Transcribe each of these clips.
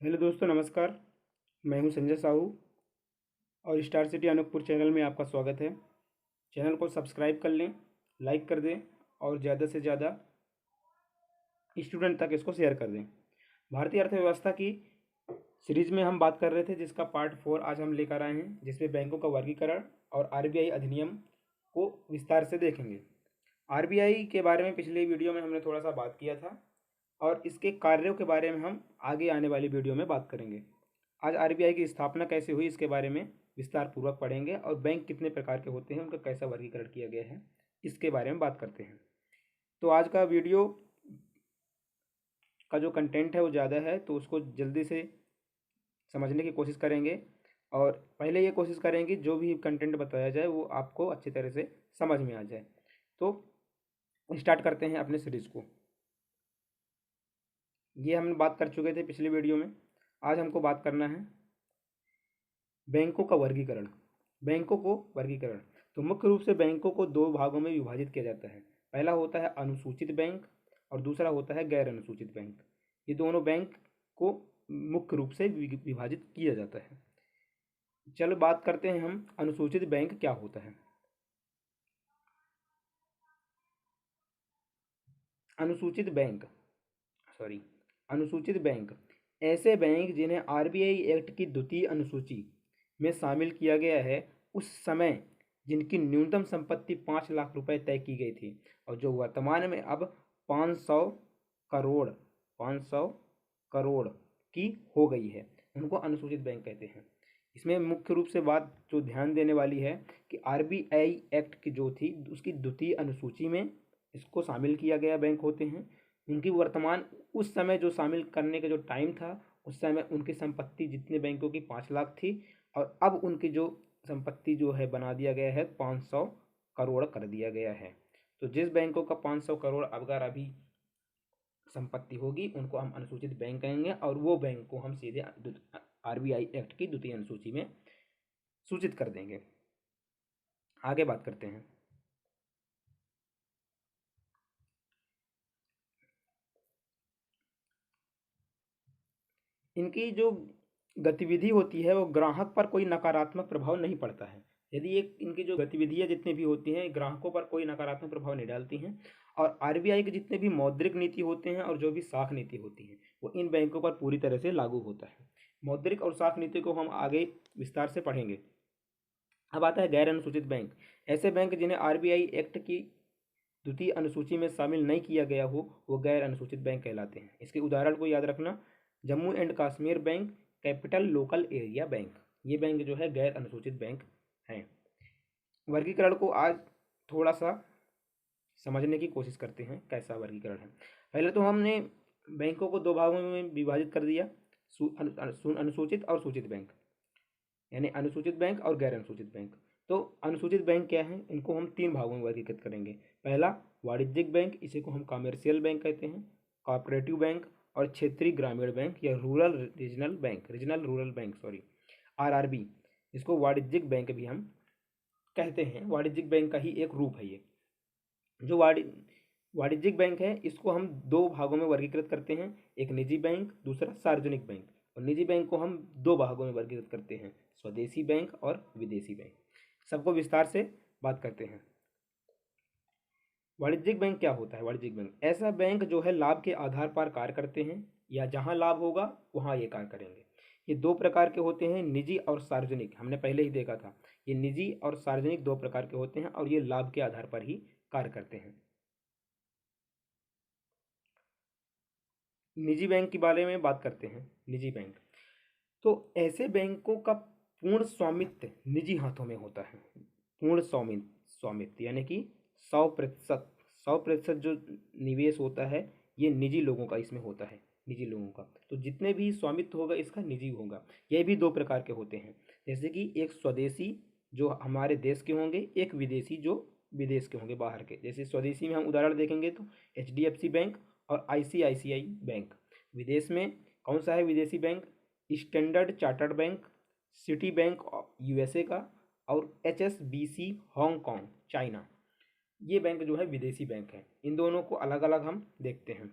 Hello दोस्तों, नमस्कार। मैं हूं संजय साहू और स्टार सिटी अनूपपुर चैनल में आपका स्वागत है। चैनल को सब्सक्राइब कर लें, लाइक कर दें और ज़्यादा से ज़्यादा स्टूडेंट तक इसको शेयर कर दें। भारतीय अर्थव्यवस्था की सीरीज में हम बात कर रहे थे, जिसका पार्ट 4 आज हम लेकर आए हैं, जिसमें बैंकों का वर्गीकरण और आरबीआई अधिनियम को विस्तार से देखेंगे। आरबीआई के बारे में पिछले वीडियो में हमने थोड़ा सा बात किया था और इसके कार्यों के बारे में हम आगे आने वाली वीडियो में बात करेंगे। आज आरबीआई की स्थापना कैसे हुई इसके बारे में विस्तार पूर्वक पढ़ेंगे और बैंक कितने प्रकार के होते हैं, उनका कैसा वर्गीकरण किया गया है, इसके बारे में बात करते हैं। तो आज का वीडियो का जो कंटेंट है वो ज़्यादा है, तो उसको जल्दी से समझने की कोशिश करेंगे और पहले ये कोशिश करेंगे जो भी कंटेंट बताया जाए वो आपको अच्छी तरह से समझ में आ जाए। तो स्टार्ट करते हैं अपने सीरीज़ को। ये हम बात कर चुके थे पिछले वीडियो में। आज हमको बात करना है बैंकों का वर्गीकरण। बैंकों को वर्गीकरण तो मुख्य रूप से बैंकों को दो भागों में विभाजित किया जाता है। पहला होता है अनुसूचित बैंक और दूसरा होता है गैर अनुसूचित बैंक। ये दोनों बैंक को मुख्य रूप से विभाजित किया जाता है। चलो बात करते हैं हम अनुसूचित बैंक क्या होता है। अनुसूचित बैंक सॉरी अनुसूचित बैंक ऐसे बैंक जिन्हें आरबीआई एक्ट की द्वितीय अनुसूची में शामिल किया गया है उस समय, जिनकी न्यूनतम संपत्ति 5 लाख रुपए तय की गई थी और जो वर्तमान में अब 500 करोड़ 500 करोड़ की हो गई है, उनको अनुसूचित बैंक कहते हैं। इसमें मुख्य रूप से बात जो ध्यान देने वाली है कि आरबीआई एक्ट की जो थी उसकी द्वितीय अनुसूची में इसको शामिल किया गया बैंक होते हैं। उनकी वर्तमान उस समय जो शामिल करने का जो टाइम था, उस समय उनकी संपत्ति जितने बैंकों की 5 लाख थी और अब उनकी जो संपत्ति जो है बना दिया गया है 500 करोड़ कर दिया गया है। तो जिस बैंकों का 500 करोड़ अगर अभी संपत्ति होगी उनको हम अनुसूचित बैंक कहेंगे और वो बैंक को हम सीधे आरबीआई एक्ट की द्वितीय अनुसूची में सूचित कर देंगे। आगे बात करते हैं। इनकी जो गतिविधि होती है वो ग्राहक पर कोई नकारात्मक प्रभाव नहीं पड़ता है। यदि एक इनकी जो गतिविधियाँ जितनी भी होती हैं ग्राहकों पर कोई नकारात्मक प्रभाव नहीं डालती हैं। और आरबीआई के जितने भी मौद्रिक नीति होते हैं और जो भी साख नीति होती है वो इन बैंकों पर पूरी तरह से लागू होता है। मौद्रिक और साख नीति को हम आगे विस्तार से पढ़ेंगे। अब आता है गैर अनुसूचित बैंक। ऐसे बैंक जिन्हें आरबीआई एक्ट की द्वितीय अनुसूची में शामिल नहीं किया गया हो वो गैर अनुसूचित बैंक कहलाते हैं। इसके उदाहरण को याद रखना, Jammu and Kashmir bank, capital local area bank, ये बैंक जो है गैर अनुसूचित बैंक हैं। वर्गीकरण को आज थोड़ा सा समझने की कोशिश करते हैं कैसा वर्गीकरण है। पहले तो हमने बैंकों को दो भागों में विभाजित कर दिया, अनुसूचित और सूचित बैंक, यानी अनुसूचित बैंक और गैर अनुसूचित बैंक। तो अनुसूचित बैंक क्या है, इनको हम तीन भागों में वर्गीकृत करेंगे। पहला वाणिज्यिक बैंक, इसी को हम कॉमर्शियल बैंक कहते हैं। कॉपरेटिव बैंक और क्षेत्रीय ग्रामीण बैंक या रीजनल रूरल बैंक आरआरबी, इसको वाणिज्यिक बैंक भी हम कहते हैं। वाणिज्यिक बैंक का ही एक रूप है ये। जो वाणिज्यिक बैंक है इसको हम दो भागों में वर्गीकृत करते हैं, एक निजी बैंक, दूसरा सार्वजनिक बैंक। और निजी बैंक को हम दो भागों में वर्गीकृत करते हैं, स्वदेशी बैंक और विदेशी बैंक। सबको विस्तार से बात करते हैं। वाणिज्यिक बैंक क्या होता है? वाणिज्यिक बैंक ऐसा बैंक जो है लाभ के आधार पर कार्य करते हैं, या जहां लाभ होगा वहां ये कार्य करेंगे। ये दो प्रकार के होते हैं, निजी और सार्वजनिक। हमने पहले ही देखा था, ये निजी और सार्वजनिक दो प्रकार के होते हैं और ये लाभ के आधार पर ही कार्य करते हैं। निजी बैंक के बारे में बात करते हैं। निजी बैंक तो ऐसे बैंकों का पूर्ण स्वामित्व निजी हाथों में होता है। पूर्ण स्वामित्व यानी कि 100% जो निवेश होता है ये निजी लोगों का इसमें होता है। निजी लोगों का तो जितने भी स्वामित्व होगा इसका निजी होगा। ये भी दो प्रकार के होते हैं, जैसे कि एक स्वदेशी जो हमारे देश के होंगे, एक विदेशी जो विदेश के होंगे, बाहर के। जैसे स्वदेशी में हम उदाहरण देखेंगे तो एचडीएफसी बैंक और आईसीआईसीआई बैंक। विदेश में कौन सा है विदेशी bank? Standard chartered bank, city bank USA का, और एचएसबीसी हांगकांग चाइना। ये बैंक जो है विदेशी बैंक है। इन दोनों को अलग अलग हम देखते हैं।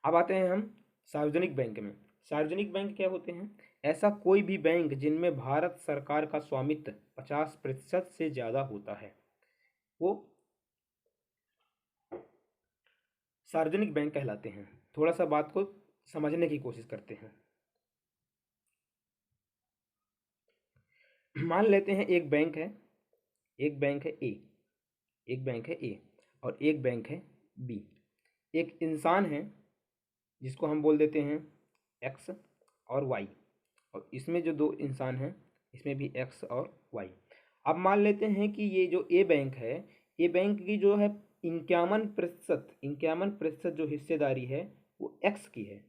अब आते हैं हम सार्वजनिक बैंक में, सार्वजनिक बैंक क्या होते हैं? ऐसा कोई भी बैंक जिनमें भारत सरकार का स्वामित्व 50% से ज़्यादा होता है, वो सार्वजनिक बैंक कहलाते हैं। थोड़ा सा बात को समझने की कोशिश करते हैं। मान लेते हैं एक बैंक है, एक बैंक है ए, एक बैंक है ए और एक बैंक है बी। एक इंसान है जिसको हम बोल देते हैं एक्स और वाई, और इसमें जो दो इंसान हैं इसमें भी एक्स और वाई। अब मान लेते हैं कि ये जो ए बैंक है, ए बैंक की जो है 51% जो हिस्सेदारी है वो एक्स की है,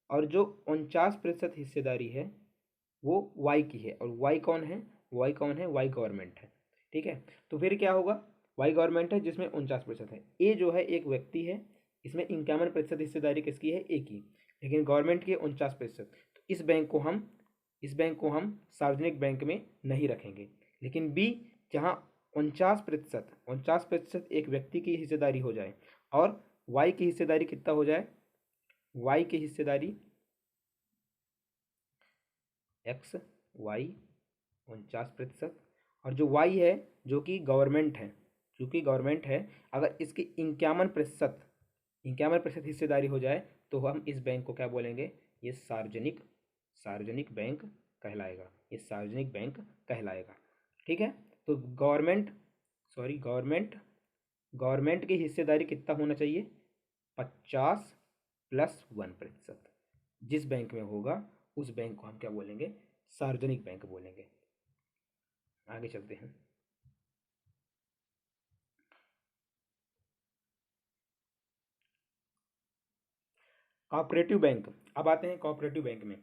और जो 49% हिस्सेदारी है वो वाई की है। और वाई कौन है? वाई कौन है? वाई गवर्नमेंट है। ठीक है, तो फिर क्या होगा? वाई गवर्नमेंट है जिसमें 49% है। ए जो है एक व्यक्ति है, इसमें 51% हिस्सेदारी किसकी है? ए की, लेकिन गवर्नमेंट की है 49%। तो इस बैंक को हम सार्वजनिक बैंक में नहीं रखेंगे। लेकिन बी, जहाँ 49% एक व्यक्ति की हिस्सेदारी हो जाए और वाई की हिस्सेदारी कितना हो जाए? वाई की हिस्सेदारी एक्स वाई 49%, और जो वाई है जो कि गवर्नमेंट है, अगर इसकी 51% हिस्सेदारी हो जाए तो हम इस बैंक को क्या बोलेंगे? ये सार्वजनिक बैंक कहलाएगा, ये सार्वजनिक बैंक कहलाएगा। ठीक है, तो गवर्नमेंट की हिस्सेदारी कितना होना चाहिए? 50+1%। जिस बैंक में होगा उस बैंक को हम क्या बोलेंगे? सार्वजनिक बैंक बोलेंगे। आगे चलते हैं। कोऑपरेटिव बैंक, अब आते हैं कोऑपरेटिव बैंक में।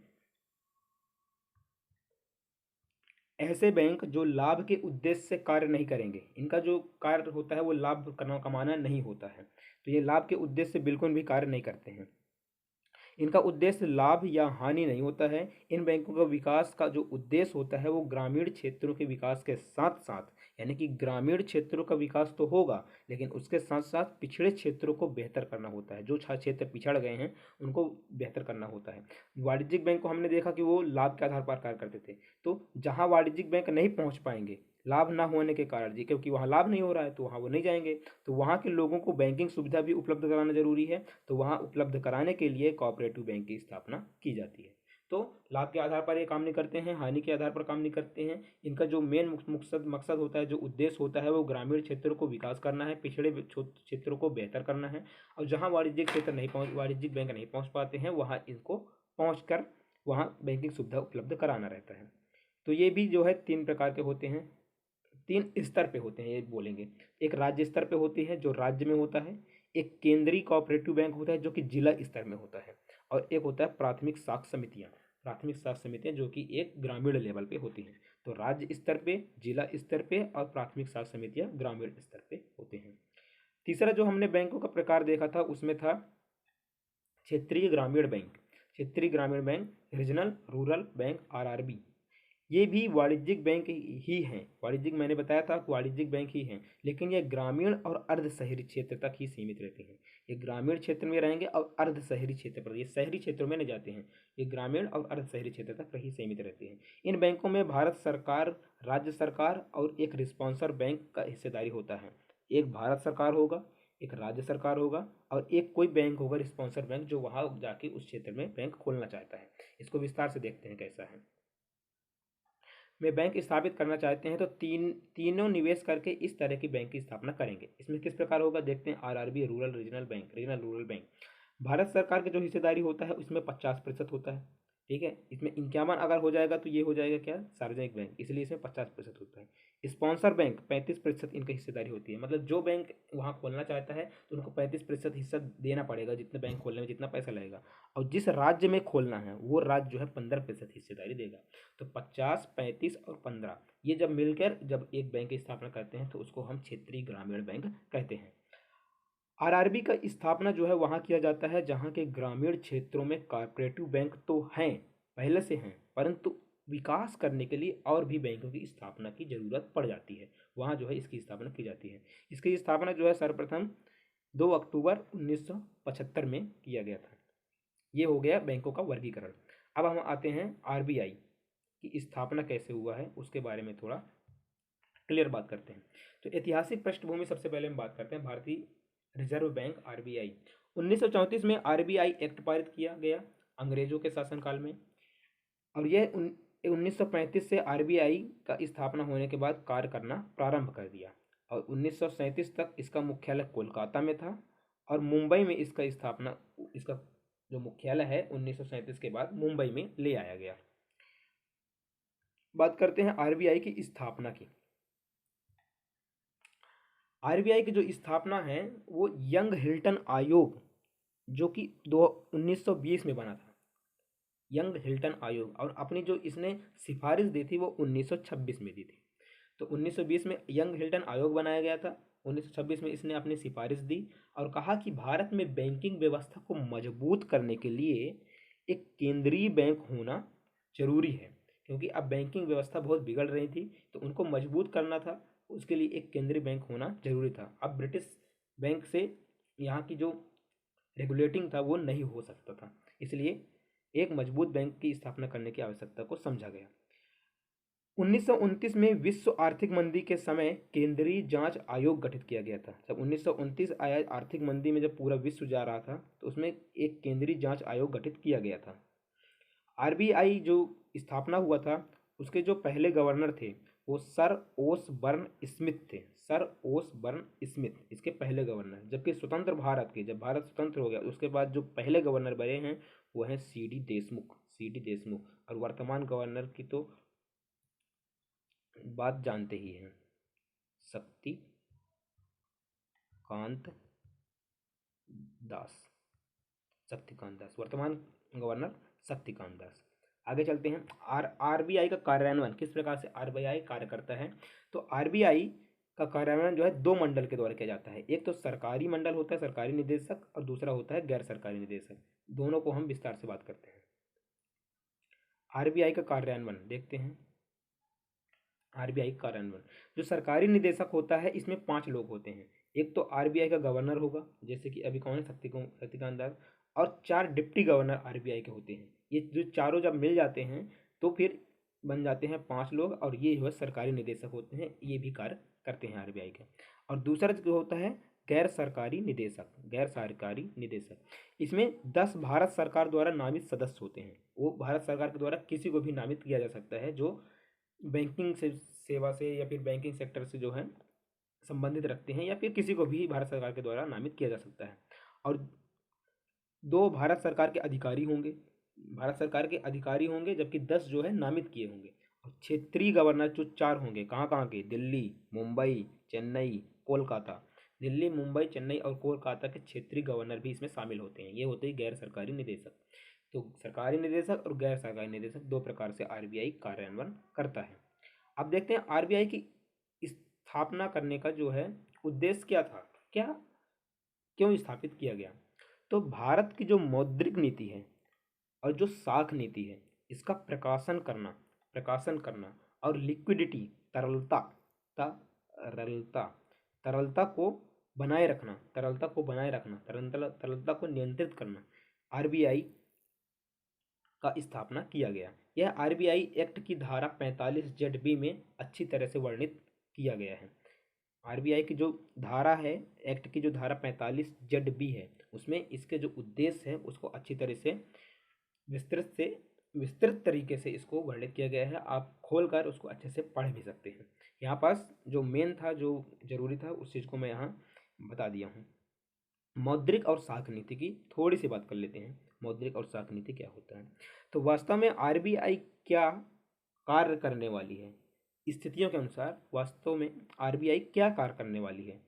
ऐसे बैंक जो लाभ के उद्देश्य से कार्य नहीं करेंगे, इनका जो कार्य होता है वो लाभ कमाना नहीं होता है, तो ये लाभ के उद्देश्य से बिल्कुल भी कार्य नहीं करते हैं। इनका उद्देश्य लाभ या हानि नहीं होता है। इन बैंकों का विकास का जो उद्देश्य होता है वो ग्रामीण क्षेत्रों के विकास के साथ साथ, यानी कि ग्रामीण क्षेत्रों का विकास तो होगा लेकिन उसके साथ साथ पिछड़े क्षेत्रों को बेहतर करना होता है। जो क्षेत्र पिछड़ गए हैं उनको बेहतर करना होता है। वाणिज्यिक बैंक को हमने देखा कि वो लाभ के आधार पर कार्य करते थे, तो जहाँ वाणिज्यिक बैंक नहीं पहुँच पाएंगे लाभ ना होने के कारण जी, क्योंकि वहाँ लाभ नहीं हो रहा है तो वहाँ वो नहीं जाएंगे, तो वहाँ के लोगों को बैंकिंग सुविधा भी उपलब्ध कराना जरूरी है। तो वहाँ उपलब्ध कराने के लिए कोऑपरेटिव बैंक की स्थापना की जाती है। तो लाभ के आधार पर ये काम नहीं करते हैं, हानि के आधार पर काम नहीं करते हैं। इनका जो मेन मकसद होता है, जो उद्देश्य होता है वो ग्रामीण क्षेत्रों को विकास करना है, पिछड़े क्षेत्रों को बेहतर करना है। और जहाँ वाणिज्यिक बैंक नहीं पहुँच पाते हैं वहाँ इनको पहुँच कर वहाँ बैंकिंग सुविधा उपलब्ध कराना रहता है। तो ये भी जो है 3 प्रकार के होते हैं, 3 स्तर पे होते हैं ये बोलेंगे। एक राज्य स्तर पे होती है जो राज्य में होता है, एक केंद्रीय कोऑपरेटिव बैंक होता है जो कि जिला स्तर में होता है, और एक होता है प्राथमिक साख समितियाँ जो कि एक ग्रामीण लेवल पे होती हैं। तो राज्य स्तर पे, जिला स्तर पे और प्राथमिक साख समितियाँ ग्रामीण स्तर पे होते हैं। तीसरा जो हमने बैंकों का प्रकार देखा था उसमें था क्षेत्रीय ग्रामीण bank, regional rural bank, RRB. ये भी वाणिज्यिक बैंक ही हैं, वाणिज्यिक मैंने बताया था वाणिज्यिक बैंक ही हैं, लेकिन ये ग्रामीण और अर्ध शहरी क्षेत्र तक ही सीमित रहते हैं। ये ग्रामीण क्षेत्र में रहेंगे और अर्ध शहरी क्षेत्र पर, ये शहरी क्षेत्रों में नहीं जाते हैं, ये ग्रामीण और अर्ध शहरी क्षेत्र तक ही सीमित रहते हैं। इन बैंकों में भारत सरकार, राज्य सरकार और एक रिस्पॉन्सर बैंक का हिस्सेदारी होता है। एक भारत सरकार होगा, एक राज्य सरकार होगा और एक कोई बैंक होगा रिस्पॉन्सर बैंक जो वहाँ जाके उस क्षेत्र में बैंक खोलना चाहता है। इसको विस्तार से देखते हैं कैसा है। में बैंक स्थापित करना चाहते हैं तो तीनों निवेश करके इस तरह की बैंक की स्थापना करेंगे। इसमें किस प्रकार होगा देखते हैं। RRB regional rural bank, Bharat सरकार के जो हिस्सेदारी होता है उसमें 50% होता है। ठीक है, इसमें 51 अगर हो जाएगा तो ये हो जाएगा क्या? सार्वजनिक बैंक, इसलिए इसमें 50% होता है। स्पॉन्सर बैंक 35% इनकी हिस्सेदारी होती है, मतलब जो बैंक वहाँ खोलना चाहता है तो उनको 35% हिस्सा देना पड़ेगा, जितने बैंक खोलने में जितना पैसा लगेगा। और जिस राज्य में खोलना है वो राज्य जो है 15% हिस्सेदारी देगा। तो 50, 35 और 15 ये जब मिलकर जब एक बैंक की स्थापना करते हैं तो उसको हम क्षेत्रीय ग्रामीण बैंक कहते हैं। आरआरबी का स्थापना जो है वहाँ किया जाता है जहाँ के ग्रामीण क्षेत्रों में कोऑपरेटिव बैंक तो हैं, पहले से हैं, परंतु विकास करने के लिए और भी बैंकों की स्थापना की जरूरत पड़ जाती है, वहाँ जो है इसकी स्थापना की जाती है। इसकी स्थापना जो है सर्वप्रथम 2 अक्टूबर 1975 में किया गया था। ये हो गया बैंकों का वर्गीकरण। अब हम आते हैं आरबीआई की स्थापना कैसे हुआ है उसके बारे में थोड़ा क्लियर बात करते हैं। तो ऐतिहासिक पृष्ठभूमि सबसे पहले हम बात करते हैं भारतीय रिजर्व बैंक आरबीआई। 1934 में आरबीआई एक्ट पारित किया गया अंग्रेजों के शासनकाल में, और यह 1935 से आरबीआई का स्थापना होने के बाद कार्य करना प्रारंभ कर दिया, और 1937 तक इसका मुख्यालय कोलकाता में था, और मुंबई में इसका जो मुख्यालय है 1937 के बाद मुंबई में ले आया गया। बात करते हैं आरबीआई की स्थापना की। आरबीआई की जो स्थापना है वो यंग हिल्टन आयोग, जो कि 1920 में बना था, यंग हिल्टन आयोग, और अपनी जो इसने सिफारिश दी थी वो 1926 में दी थी। तो 1920 में यंग हिल्टन आयोग बनाया गया था, 1926 में इसने अपनी सिफारिश दी और कहा कि भारत में बैंकिंग व्यवस्था को मजबूत करने के लिए एक केंद्रीय बैंक होना जरूरी है, क्योंकि अब बैंकिंग व्यवस्था बहुत बिगड़ रही थी, तो उनको मजबूत करना था, उसके लिए एक केंद्रीय बैंक होना जरूरी था। अब ब्रिटिश बैंक से यहाँ की जो रेगुलेटिंग था वो नहीं हो सकता था, इसलिए एक मजबूत बैंक की स्थापना करने की आवश्यकता को समझा गया। 1929 में विश्व आर्थिक मंदी के समय केंद्रीय जांच आयोग गठित किया गया था। जब 1929 आया, आर्थिक मंदी में जब पूरा विश्व जा रहा था, तो उसमें एक केंद्रीय जांच आयोग गठित किया गया था। आरबीआई जो स्थापना हुआ था उसके जो पहले गवर्नर थे वो सर ओसबर्न स्मिथ थे, सर ओसबर्न स्मिथ इसके पहले गवर्नर। जबकि स्वतंत्र भारत के, जब भारत स्वतंत्र हो गया उसके बाद जो पहले गवर्नर बने हैं वो हैं सीडी देशमुख, सीडी देशमुख। और वर्तमान गवर्नर की तो बात जानते ही हैं, शक्तिकांत दास, शक्तिकांत दास, वर्तमान गवर्नर शक्तिकांत दास। आगे चलते हैं। आरबीआई का कार्यान्वयन किस प्रकार से आरबीआई कार्य करता है। तो आरबीआई का कार्यान्वयन जो है दो मंडल के द्वारा किया जाता है। एक तो सरकारी मंडल होता है, सरकारी निदेशक, और दूसरा होता है गैर सरकारी निदेशक। दोनों को हम विस्तार से बात करते हैं। आरबीआई का कार्यान्वयन देखते हैं। आरबीआई कार्यान्वयन, जो सरकारी निदेशक होता है इसमें 5 लोग होते हैं। एक तो आरबीआई का गवर्नर होगा, जैसे कि अभी कौन है, शक्तिकांत दास, और 4 डिप्टी गवर्नर आरबीआई के होते हैं। ये जो चारों जब मिल जाते हैं तो फिर बन जाते हैं 5 लोग, और ये जो है सरकारी निदेशक होते हैं, ये भी कार्य करते हैं आरबीआई के। और दूसरा जो होता है गैर सरकारी निदेशक, गैर सरकारी निदेशक, इसमें 10 भारत सरकार द्वारा नामित सदस्य होते हैं। वो भारत सरकार के द्वारा किसी को भी नामित किया जा सकता है जो बैंकिंग से सेवा से या फिर बैंकिंग सेक्टर से जो है संबंधित रखते हैं, या फिर किसी को भी भारत सरकार के द्वारा नामित किया जा सकता है। और 2 भारत सरकार के अधिकारी होंगे, भारत सरकार के अधिकारी होंगे, जबकि 10 जो है नामित किए होंगे। और क्षेत्रीय गवर्नर जो 4 होंगे, कहाँ कहाँ के, दिल्ली, मुंबई, चेन्नई, कोलकाता। दिल्ली, मुंबई, चेन्नई और कोलकाता के क्षेत्रीय गवर्नर भी इसमें शामिल होते हैं। ये होते हैं गैर सरकारी निदेशक। तो सरकारी निदेशक और गैर सरकारी निदेशक 2 प्रकार से आरबीआई कार्यान्वयन करता है। अब देखते हैं आरबीआई की स्थापना करने का जो है उद्देश्य क्या था, क्या क्यों स्थापित किया गया। तो भारत की जो मौद्रिक नीति है और जो साख नीति है इसका प्रकाशन करना और लिक्विडिटी, तरलता तरलता तरलता को बनाए रखना, तरलता को नियंत्रित करना, आरबीआई का स्थापना किया गया। यह आरबीआई एक्ट की धारा 45 जेड बी में अच्छी तरह से वर्णित किया गया है। आरबीआई की जो धारा है, एक्ट की जो धारा 45 जेड बी है, उसमें इसके जो उद्देश्य है उसको अच्छी तरह से विस्तृत तरीके से इसको वर्णित किया गया है। आप खोलकर उसको अच्छे से पढ़ भी सकते हैं। यहाँ पास जो मेन था, जो जरूरी था, उस चीज़ को मैं यहाँ बता दिया हूँ। मौद्रिक और साख नीति की थोड़ी सी बात कर लेते हैं। मौद्रिक और साख नीति क्या होता है। तो वास्तव में आरबीआई क्या कार्य करने वाली है, स्थितियों के अनुसार वास्तव में आरबीआई क्या कार्य करने वाली है,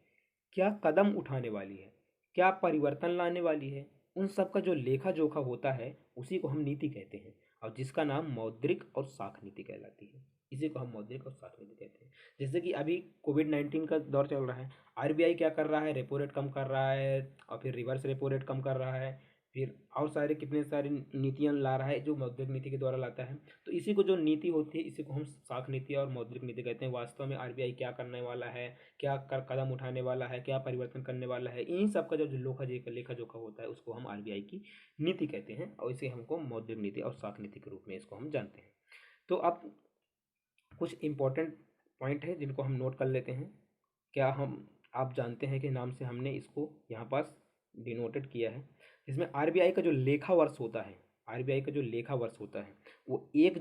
क्या कदम उठाने वाली है, क्या परिवर्तन लाने वाली है, उन सब का जो लेखा जोखा होता है उसी को हम नीति कहते हैं, और जिसका नाम मौद्रिक और साख नीति कहलाती है। इसी को हम मौद्रिक और साख नीति कहते हैं। जैसे कि अभी कोविड-19 का दौर चल रहा है, आरबीआई क्या कर रहा है, रेपो रेट कम कर रहा है, और फिर रिवर्स रेपो रेट कम कर रहा है, फिर और सारे कितने सारे नीतियाँ ला रहा है जो मौद्रिक नीति के द्वारा लाता है। तो इसी को जो नीति होती है इसी को हम साख नीति और मौद्रिक नीति कहते हैं। वास्तव में आरबीआई क्या करने वाला है, क्या कदम उठाने वाला है, क्या परिवर्तन करने वाला है, इन सब का जो लेखा जोखा होता है उसको हम आरबीआई की नीति कहते हैं और इसे हमको मौद्रिक नीति और साख नीति के रूप में इसको हम जानते हैं। तो अब कुछ इम्पोर्टेंट पॉइंट है जिनको हम नोट कर लेते हैं। क्या हम आप जानते हैं कि नाम से हमने इसको यहाँ पास डिनोटेड किया है। इसमें आरबीआई का जो लेखा वर्ष होता है, आरबीआई का जो लेखा वर्ष होता है वो 1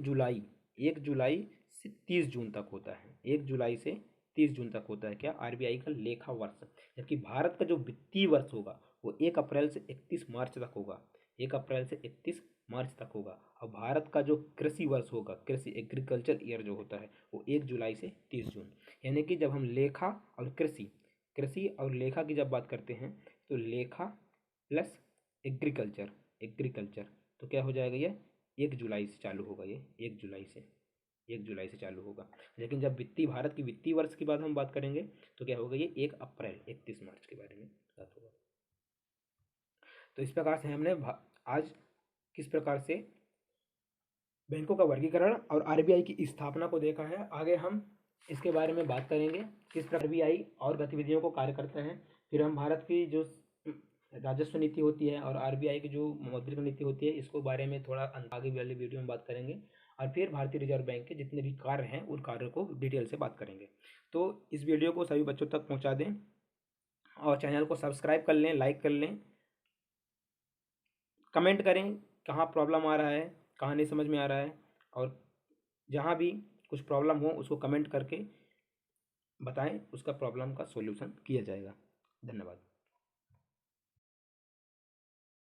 जुलाई से 30 जून तक होता है। 1 जुलाई से 30 जून तक होता है क्या, आरबीआई का लेखा वर्ष। जबकि भारत का जो वित्तीय वर्ष होगा वो 1 अप्रैल से 31 मार्च तक होगा। 1 अप्रैल से 31 मार्च तक होगा। और भारत का जो कृषि वर्ष होगा, कृषि एग्रीकल्चर ईयर जो होता है वो 1 जुलाई से 30 जून। यानी कि जब हम लेखा और कृषि और लेखा की जब बात करते हैं तो लेखा प्लस एग्रीकल्चर तो क्या हो जाएगा, ये 1 जुलाई से चालू होगा। ये 1 जुलाई से चालू होगा। लेकिन जब भारत की वित्तीय वर्ष की बात हम बात करेंगे तो क्या होगा, ये 1 अप्रैल 31 मार्च के बारे में बात होगा। तो इस प्रकार से हमने आज किस प्रकार से बैंकों का वर्गीकरण और आरबीआई की स्थापना को देखा है। आगे हम इसके बारे में बात करेंगे किस प्रकार आरबीआई और गतिविधियों को कार्य करते हैं। फिर हम भारत की जो राजस्व नीति होती है और आरबीआई की जो मौद्रिक नीति होती है इसको बारे में थोड़ा आगे वाले वीडियो में बात करेंगे। और फिर भारतीय रिजर्व बैंक के जितने भी कार्य हैं उन कार्यों को डिटेल से बात करेंगे। तो इस वीडियो को सभी बच्चों तक पहुंचा दें और चैनल को सब्सक्राइब कर लें, लाइक कर लें, कमेंट करें कहाँ प्रॉब्लम आ रहा है, कहाँ नहीं समझ में आ रहा है, और जहाँ भी कुछ प्रॉब्लम हो उसको कमेंट करके बताएं, उसका प्रॉब्लम का सॉल्यूशन किया जाएगा। धन्यवाद।